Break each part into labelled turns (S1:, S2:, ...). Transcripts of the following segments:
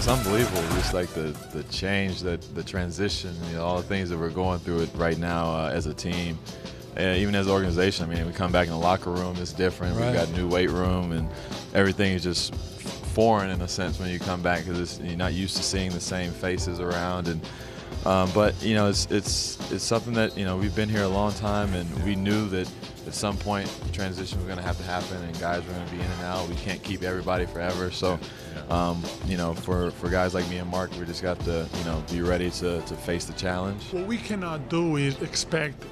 S1: it's unbelievable, just like the change, the transition, all the things that we're going through it right now as a team. Even as an organization, I mean, we come back in the locker room, it's different. Right. We've got a new weight room, and everything is just foreign in a sense when you come back because you're not used to seeing the same faces around. And but it's something that we've been here a long time, and we knew that at some point the transition was going to have to happen, and guys were going to be in and out. We can't keep everybody forever, so for guys like me and Mark, we just got to be ready to face the challenge.
S2: What we cannot do is expect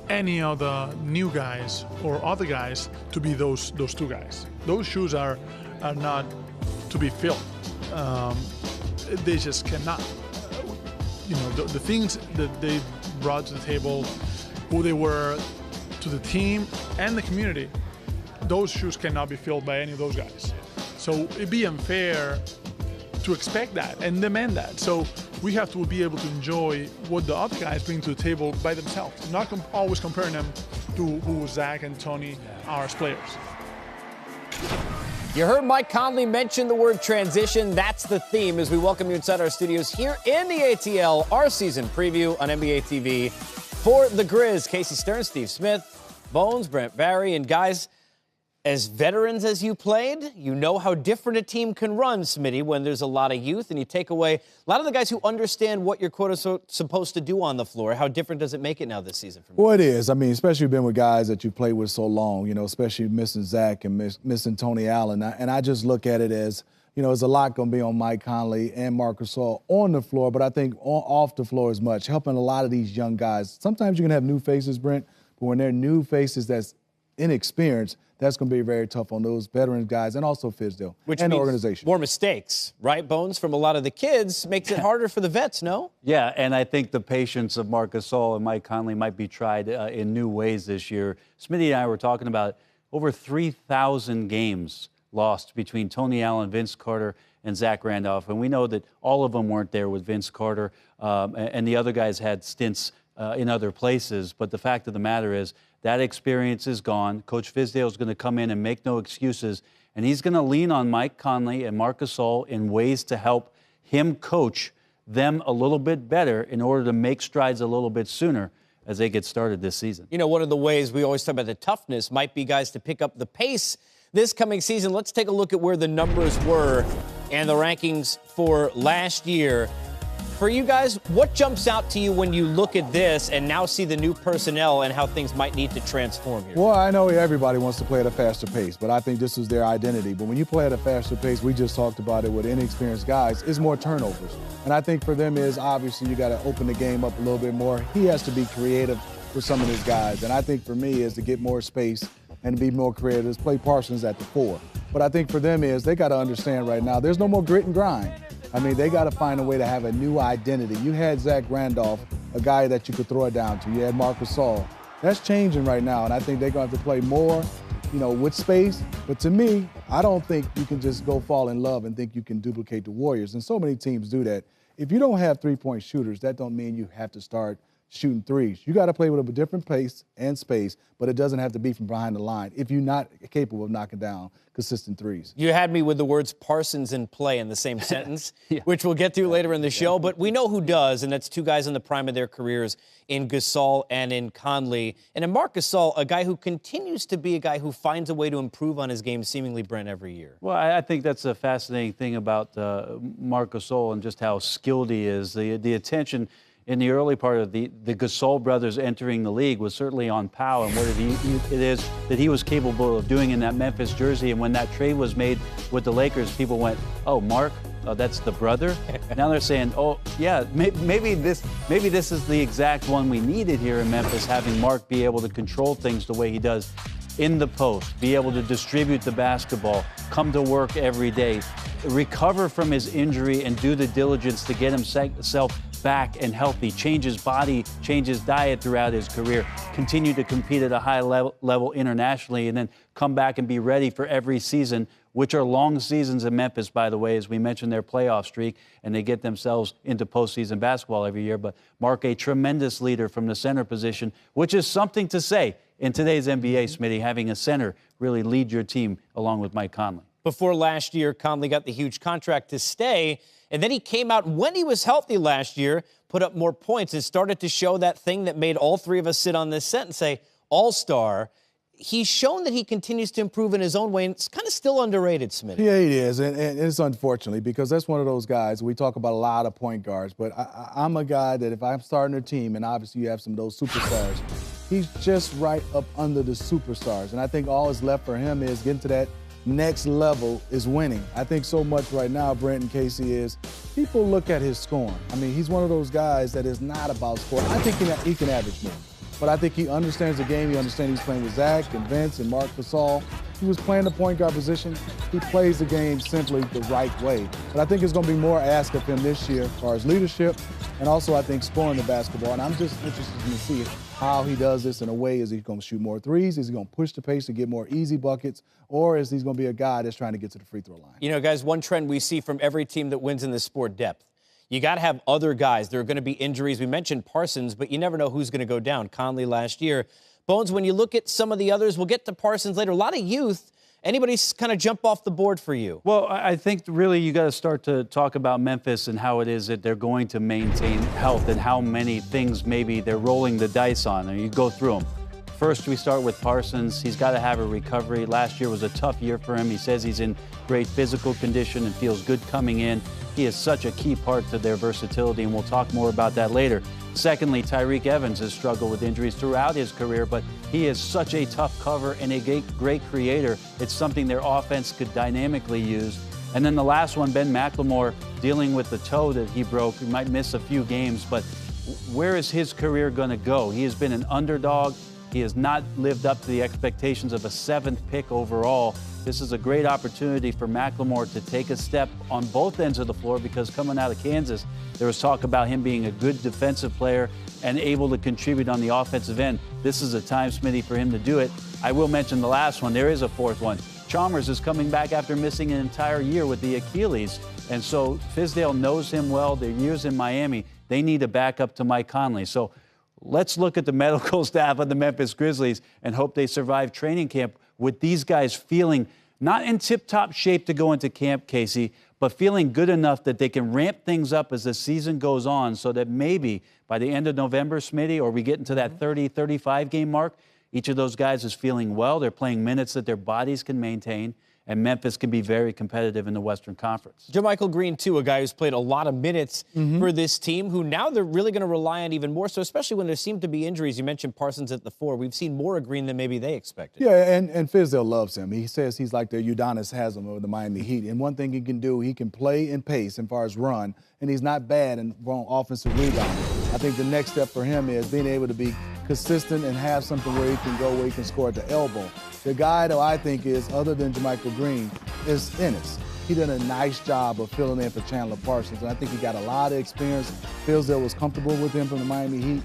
S2: any of the new guys or other guys to be those two guys. Those shoes are not to be filled. They just cannot. The things that they brought to the table, who they were to the team and the community, those shoes cannot be filled by any of those guys. So it'd be unfair to expect that and demand that. So we have to be able to enjoy what the other guys bring to the table by themselves, not always comparing them to who Zach and Tony are as players.
S3: You heard Mike Conley mention the word transition. That's the theme as we welcome you inside our studios here in the ATL, our season preview on NBA TV. For the Grizz, Casey Stern, Steve Smith, Bones, Brent Barry, and guys, as veterans as you played, you know how different a team can run, Smitty, when there's a lot of youth and you take away a lot of the guys who understand what you're, quote, supposed to do on the floor. How different does it make it now this season?
S4: Well, it is. I mean, especially been with guys that you played with so long, especially missing Zach and missing Tony Allen. And I just look at it as, there's a lot going to be on Mike Conley and Marc Gasol on the floor, but I think off the floor as much, helping a lot of these young guys. Sometimes you can have new faces, Brent, but when they're new faces that's inexperienced, that's going to be very tough on those veteran guys and also Fizdale and the organization.
S3: More mistakes, right, Bones, from a lot of the kids makes it harder for the vets, no?
S5: Yeah, and I think the patience of Marc Gasol and Mike Conley might be tried in new ways this year. Smitty and I were talking about over 3,000 games lost between Tony Allen, Vince Carter, and Zach Randolph. And we know that all of them weren't there with Vince Carter, and the other guys had stints in other places. But the fact of the matter is, that experience is gone. Coach Fizdale is going to come in and make no excuses, and he's going to lean on Mike Conley and Marc Gasol in ways to help him coach them a little bit better in order to make strides a little bit sooner as they get started this season.
S3: One of the ways we always talk about the toughness might be guys to pick up the pace this coming season. Let's take a look at where the numbers were and the rankings for last year. For you guys, what jumps out to you when you look at this and now see the new personnel and how things might need to transform here?
S4: Well, I know everybody wants to play at a faster pace, but I think this is their identity. But when you play at a faster pace, we just talked about it with inexperienced guys, it's more turnovers. And I think for them is obviously you got to open the game up a little bit more. He has to be creative for some of these guys. And I think for me is to get more space and be more creative, is play Parsons at the 4. But I think for them is they got to understand right now there's no more grit and grind. I mean, they got to find a way to have a new identity. You had Zach Randolph, a guy that you could throw it down to. You had Marc Gasol. That's changing right now, and I think they're going to have to play more, with space. But to me, I don't think you can just go fall in love and think you can duplicate the Warriors. And so many teams do that. If you don't have three-point shooters, that don't mean you have to start shooting threes. You got to play with a different pace and space, but it doesn't have to be from behind the line if you're not capable of knocking down consistent threes.
S3: You had me with the words Parsons and play in the same sentence, which we'll get to later in the show, but we know who does, and that's two guys in the prime of their careers in Gasol and in Conley. And in Marc Gasol, a guy who continues to be a guy who finds a way to improve on his game seemingly, Brent, every year.
S5: Well, I think that's a fascinating thing about Marc Gasol and just how skilled he is. The attention in the early part of the Gasol brothers entering the league was certainly on Powell and what it is that he was capable of doing in that Memphis jersey. And when that trade was made with the Lakers, people went, "Oh, Mark, that's the brother." Now they're saying, "Oh, yeah, maybe this is the exact one we needed here in Memphis." Having Mark be able to control things the way he does in the post, be able to distribute the basketball, come to work every day, recover from his injury, and do the diligence to get himself back and healthy, change his body, change his diet throughout his career, continue to compete at a high level internationally, and then come back and be ready for every season, which are long seasons in Memphis, by the way, as we mentioned their playoff streak, and they get themselves into postseason basketball every year. But Mark, a tremendous leader from the center position, which is something to say in today's NBA, Smitty, having a center really lead your team along with Mike Conley.
S3: before last year Conley got the huge contract to stay. And then he came out when he was healthy last year, put up more points, and started to show that thing that made all three of us sit on this set and say, all-star. He's shown that he continues to improve in his own way, and it's kind of still underrated, Smitty.
S4: Yeah, he is, and it's unfortunately because that's one of those guys. We talk about a lot of point guards, but I'm a guy that if I'm starting a team, and obviously you have some of those superstars, he's just right up under the superstars. And I think all that's left for him is getting to that next level is winning. I think so much right now, Brent and Casey, is people look at his scoring. I mean, he's one of those guys that is not about scoring. I think he can average more. But I think he understands the game. He understands he's playing with Zach and Vince and Marc Gasol. He was playing the point guard position. He plays the game simply the right way. But I think it's going to be more asked of him this year as far as leadership and also, I think, scoring the basketball. And I'm just interested to see how he does this in a way. Is he going to shoot more threes? Is he going to push the pace to get more easy buckets? Or is he going to be a guy that's trying to get to the free throw line?
S3: You know, guys, one trend we see from every team that wins in this sport, depth. You got to have other guys. There are going to be injuries. We mentioned Parsons, but you never know who's going to go down. Conley last year. Bones, when you look at some of the others, we'll get to Parsons later. A lot of youth. Anybody kind of jump off the board for you?
S5: Well, I think really you got to start to talk about Memphis and how it is that they're going to maintain health and how many things maybe they're rolling the dice on. And you go through them. First, we start with Parsons. He's got to have a recovery. Last year was a tough year for him. He says he's in great physical condition and feels good coming in. He is such a key part to their versatility, and we'll talk more about that later. Secondly, Tyreke Evans has struggled with injuries throughout his career, but he is such a tough cover and a great creator. It's something their offense could dynamically use. And then the last one, Ben McLemore, dealing with the toe that he broke. He might miss a few games, but where is his career going to go? He has been an underdog. He has not lived up to the expectations of a 7th pick overall. This is a great opportunity for McLemore to take a step on both ends of the floor because coming out of Kansas, there was talk about him being a good defensive player and able to contribute on the offensive end. This is a time, Smitty, for him to do it. I will mention the last one. There is a fourth one. Chalmers is coming back after missing an entire year with the Achilles. And so Fizdale knows him well. Their years in Miami, they need a backup to Mike Conley. So let's look at the medical staff of the Memphis Grizzlies and hope they survive training camp with these guys feeling not in tip-top shape to go into camp, Casey, but feeling good enough that they can ramp things up as the season goes on so that maybe by the end of November, Smitty, or we get into that 30, 35 game mark, each of those guys is feeling well. They're playing minutes that their bodies can maintain, and Memphis can be very competitive in the Western Conference.
S3: JaMychal Green, too, a guy who's played a lot of minutes for this team, who now they're really going to rely on even more so, especially when there seem to be injuries. You mentioned Parsons at the 4. We've seen more of Green than maybe they expected.
S4: Yeah, and Fizdale loves him. He says he's like the Udonis Haslem of the Miami Heat. And one thing he can do, he can play in pace as far as run, and he's not bad in offensive rebounding. I think the next step for him is being able to be consistent and have something where he can go, where he can score at the elbow. The guy, though, I think is, other than JaMychal Green, is Ennis. He did a nice job of filling in for Chandler Parsons, and I think he got a lot of experience. Fizdale was comfortable with him from the Miami Heat.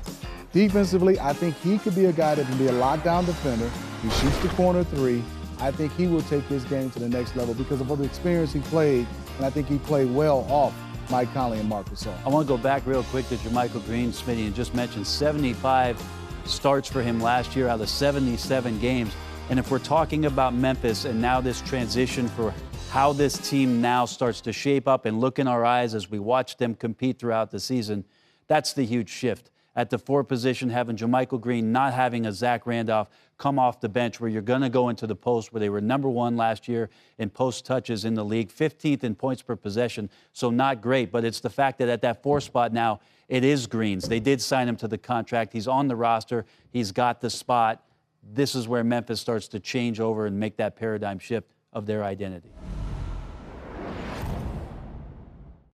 S4: Defensively, I think he could be a guy that can be a lockdown defender. He shoots the corner 3. I think he will take his game to the next level because of all the experience he played, and I think he played well off Mike Conley and Marc Gasol.
S5: I want to go back real quick to JaMychal Green, Smitty, and just mention 75 starts for him last year out of 77 games. And if we're talking about Memphis and now this transition for how this team now starts to shape up and look in our eyes as we watch them compete throughout the season, that's the huge shift. At the 4 position, having JaMychal Green, not having a Zach Randolph come off the bench where you're going to go into the post where they were #1 last year in post touches in the league, 15th in points per possession, so not great. But it's the fact that at that 4 spot now, it is Green's. They did sign him to the contract. He's on the roster. He's got the spot. This is where Memphis starts to change over and make that paradigm shift of their identity.